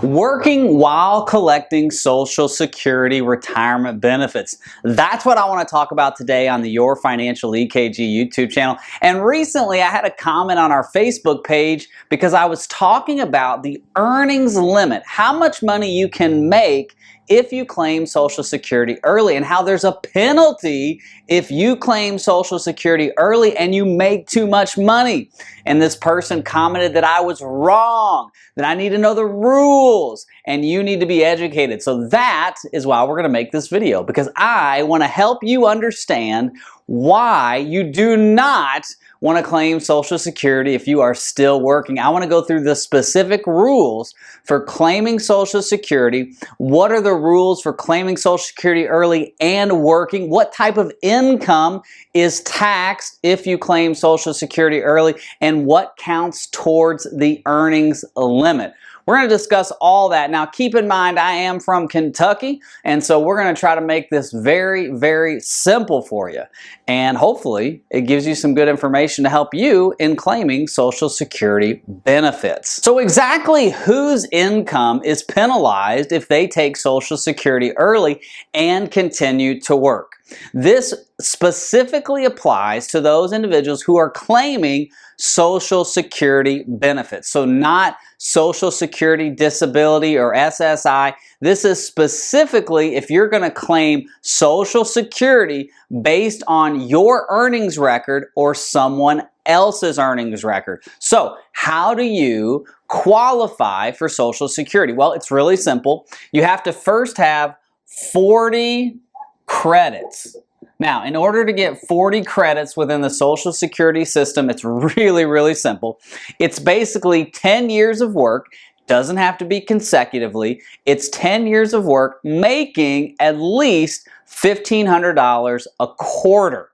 Working while collecting Social Security retirement benefits. That's what I want to talk about today on the Your Financial EKG YouTube channel. And recently I had a comment on our Facebook page because I was talking about the earnings limit, how much money you can make if you claim Social Security early, and how there's a penalty if you claim Social Security early and you make too much money. And this person commented that I was wrong, that I need to know the rules, and you need to be educated. So that is why we're going to make this video, because I want to help you understand why you do not want to claim Social Security if you are still working. I want to go through the specific rules for claiming Social Security. What are the rules for claiming Social Security early and working? What type of income is taxed if you claim Social Security early? And what counts towards the earnings limit? We're going to discuss all that. Now, keep in mind, I am from Kentucky, and so we're going to try to make this very, very simple for you. And hopefully, it gives you some good information to help you in claiming Social Security benefits. So exactly whose income is penalized if they take Social Security early and continue to work? This specifically applies to those individuals who are claiming Social Security benefits. So not Social Security Disability or SSI. This is specifically if you're going to claim Social Security based on your earnings record or someone else's earnings record. So how do you qualify for Social Security? Well, it's really simple. You have to first have 40 credits. Now, in order to get 40 credits within the Social Security system, it's really, really simple. It's basically 10 years of work. Doesn't have to be consecutively. It's 10 years of work making at least $1,500 a quarter.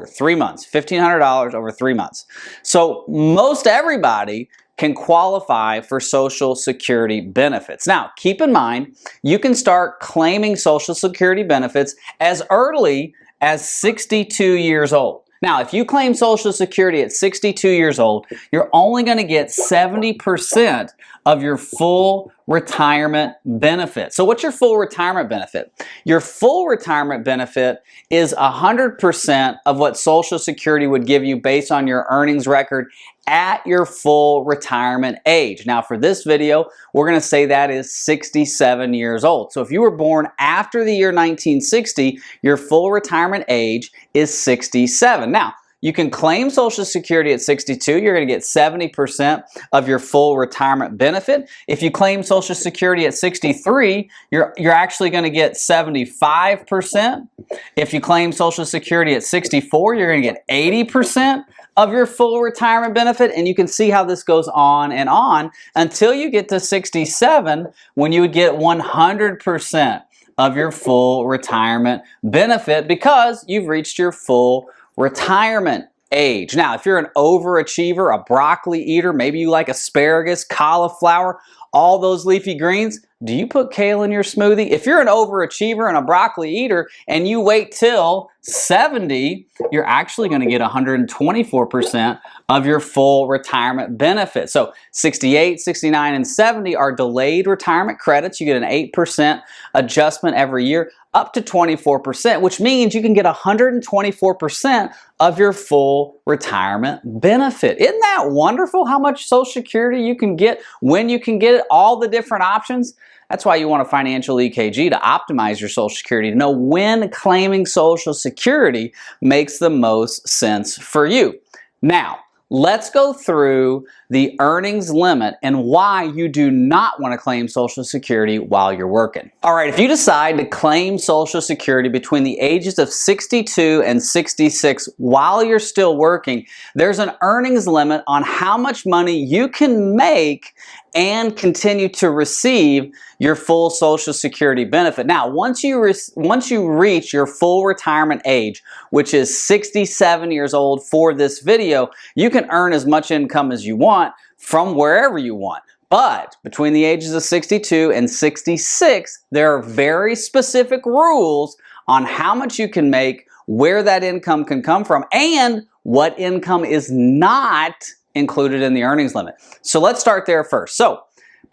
3 months, $1,500 over 3 months. So most everybody can qualify for Social Security benefits. Now, keep in mind, you can start claiming Social Security benefits as early as 62 years old. Now, if you claim Social Security at 62 years old, you're only going to get 70% of your full retirement benefit. So what's your full retirement benefit? Your full retirement benefit is 100% of what Social Security would give you based on your earnings record at your full retirement age. Now, for this video, we're going to say that is 67 years old. So if you were born after the year 1960, your full retirement age is 67. Now, you can claim Social Security at 62. You're going to get 70% of your full retirement benefit. If you claim Social Security at 63, you're actually going to get 75%. If you claim Social Security at 64, you're going to get 80% of your full retirement benefit, and you can see how this goes on and on until you get to 67, when you would get 100% of your full retirement benefit because you've reached your full retirement age. Now, if you're an overachiever, a broccoli eater, maybe you like asparagus, cauliflower, all those leafy greens, do you put kale in your smoothie? If you're an overachiever and a broccoli eater and you wait till 70, you're actually going to get 124% of your full retirement benefit. So 68, 69, and 70 are delayed retirement credits. You get an 8% adjustment every year, up to 24%, which means you can get 124% of your full retirement benefit. Isn't that wonderful how much Social Security you can get, when you can get it, all the different options? That's why you want a financial EKG, to optimize your Social Security, to know when claiming Social Security makes the most sense for you. Now, let's go through the earnings limit and why you do not want to claim Social Security while you're working. All right, if you decide to claim Social Security between the ages of 62 and 66 while you're still working, there's an earnings limit on how much money you can make and continue to receive your full Social Security benefit. Now, once you reach your full retirement age, which is 67 years old for this video, you can earn as much income as you want from wherever you want. But between the ages of 62 and 66, there are very specific rules on how much you can make, where that income can come from, and what income is not included in the earnings limit. So let's start there first. So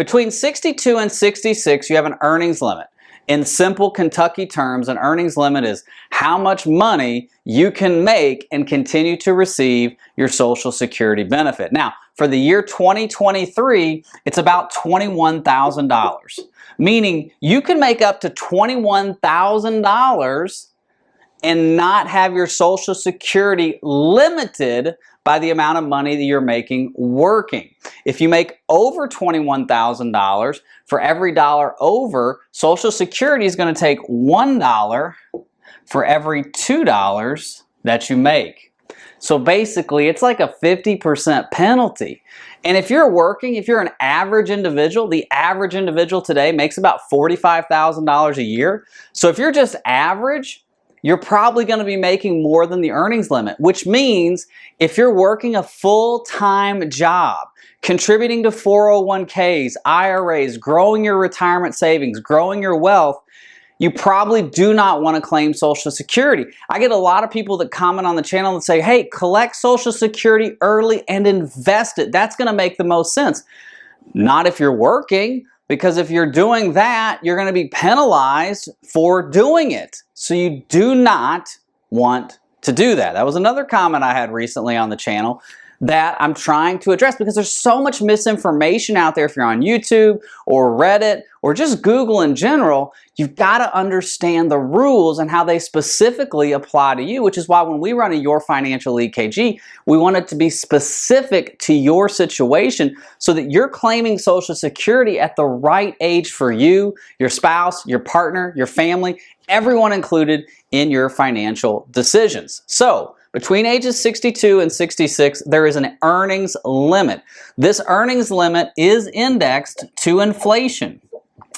Between 62 and 66, you have an earnings limit. In simple Kentucky terms, an earnings limit is how much money you can make and continue to receive your Social Security benefit. Now, for the year 2023, it's about $21,000, meaning you can make up to $21,000 and not have your Social Security limited by the amount of money that you're making working. If you make over $21,000, for every dollar over, Social Security is going to take $1 for every $2 that you make. So basically, it's like a 50% penalty. And if you're working, if you're an average individual, the average individual today makes about $45,000 a year. So if you're just average, you're probably going to be making more than the earnings limit, which means if you're working a full-time job, contributing to 401ks, IRAs, growing your retirement savings, growing your wealth, you probably do not want to claim Social Security. I get a lot of people that comment on the channel and say, hey, collect Social Security early and invest it. That's going to make the most sense. Not if you're working. Because if you're doing that, you're going to be penalized for doing it. So you do not want to do that. That was another comment I had recently on the channel that I'm trying to address because there's so much misinformation out there. If you're on YouTube or Reddit or just Google in general, you've got to understand the rules and how they specifically apply to you, which is why when we run a Your Financial EKG, we want it to be specific to your situation so that you're claiming Social Security at the right age for you, your spouse, your partner, your family, everyone included in your financial decisions. So, between ages 62 and 66, there is an earnings limit. This earnings limit is indexed to inflation.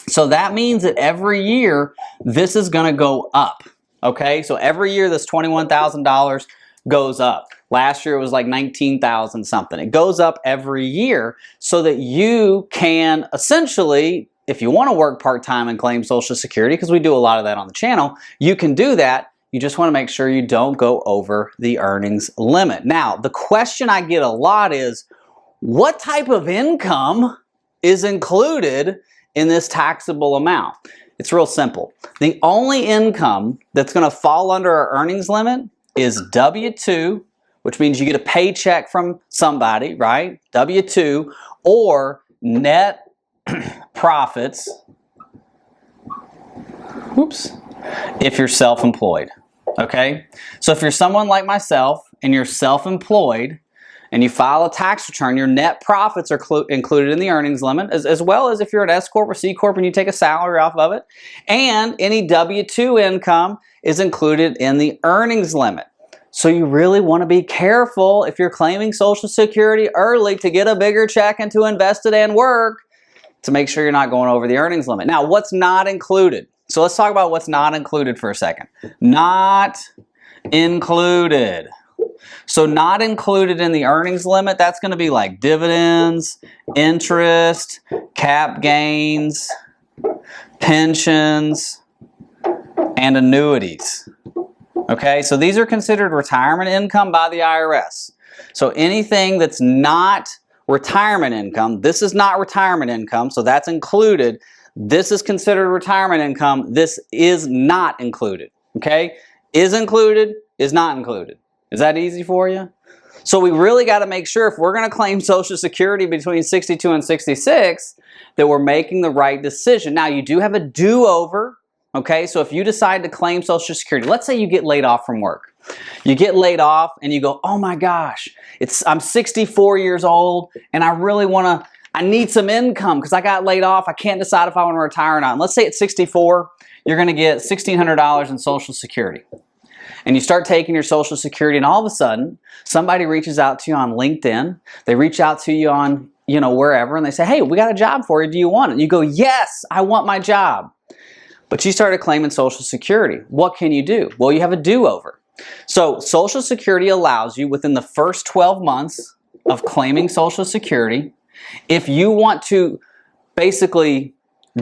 So that means that every year, this is going to go up. Okay, so every year this $21,000 goes up. Last year it was like $19,000 something. It goes up every year so that you can essentially, if you want to work part-time and claim Social Security, because we do a lot of that on the channel, you can do that. You just want to make sure you don't go over the earnings limit. Now, the question I get a lot is, what type of income is included in this taxable amount? It's real simple. The only income that's going to fall under our earnings limit is W-2, which means you get a paycheck from somebody, right? W-2, or net profits, if you're self-employed. Okay, so if you're someone like myself and you're self-employed and you file a tax return, your net profits are included in the earnings limit, as well as if you're an S Corp or C Corp and you take a salary off of it, and any W-2 income is included in the earnings limit. So you really want to be careful if you're claiming Social Security early to get a bigger check and to invest it and work to make sure you're not going over the earnings limit. Now, what's not included? So let's talk about what's not included for a second. Not included. So not included in the earnings limit, that's going to be like dividends, interest, cap gains, pensions, and annuities. Okay, so these are considered retirement income by the IRS. So anything that's not retirement income, this is not retirement income, so that's included. This is considered retirement income. This is not included. Okay? Is included, is not included. Is that easy for you? So we really got to make sure if we're going to claim Social Security between 62 and 66 that we're making the right decision. Now, you do have a do-over. Okay? So if you decide to claim Social Security, let's say you get laid off from work. You get laid off and you go, oh my gosh, I'm 64 years old and I need some income because I got laid off. I can't decide if I want to retire or not. And let's say at 64, you're going to get $1,600 in Social Security. And you start taking your Social Security and all of a sudden, somebody reaches out to you on LinkedIn. They reach out to you on, wherever and they say, hey, we got a job for you. Do you want it? And you go, yes, I want my job. But you started claiming Social Security. What can you do? Well, you have a do-over. So Social Security allows you within the first 12 months of claiming Social Security, if you want to basically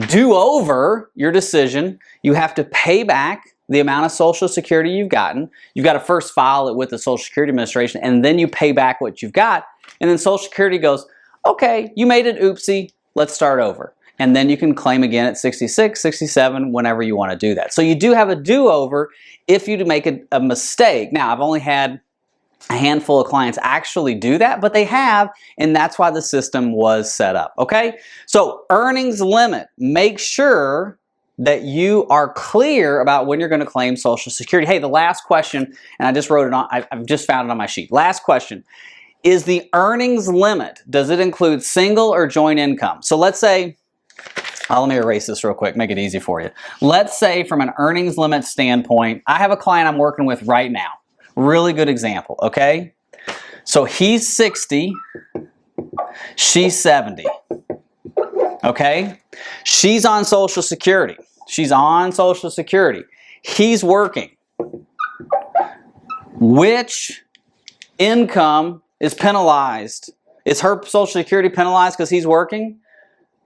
do over your decision, you have to pay back the amount of Social Security you've gotten. You've got to first file it with the Social Security Administration, and then you pay back what you've got. And then Social Security goes, okay, you made an oopsie. let's start over. And then you can claim again at 66, 67, whenever you want to do that. So you do have a do-over if you make a mistake. Now, I've only had a handful of clients actually do that, but they have, and that's why the system was set up, okay? So earnings limit, make sure that you are clear about when you're going to claim Social Security. Hey, the last question, and I just wrote it on, I've just found it on my sheet. Last question, is the earnings limit, does it include single or joint income? So let's say, let me erase this real quick, make it easy for you. Let's say from an earnings limit standpoint, I have a client I'm working with right now. Really good example, okay? So he's 60, she's 70, okay? She's on Social Security. She's on Social Security. He's working. Which income is penalized? Is her Social Security penalized because he's working?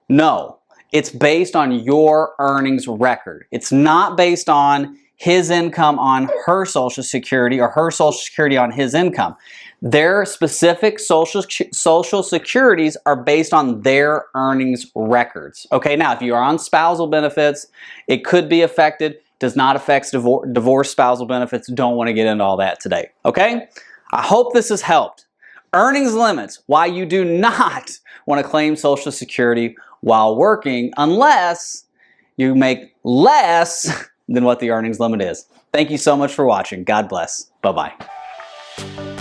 No. It's based on your earnings record. It's not based on his income on her Social Security or her Social Security on his income. Their specific Social Securities are based on their earnings records. Okay, now if you are on spousal benefits, it could be affected. Does not affect divorce spousal benefits. Don't want to get into all that today. Okay, I hope this has helped. Earnings limits, why you do not want to claim Social Security while working unless you make less than what the earnings limit is. Thank you so much for watching. God bless. Bye-bye.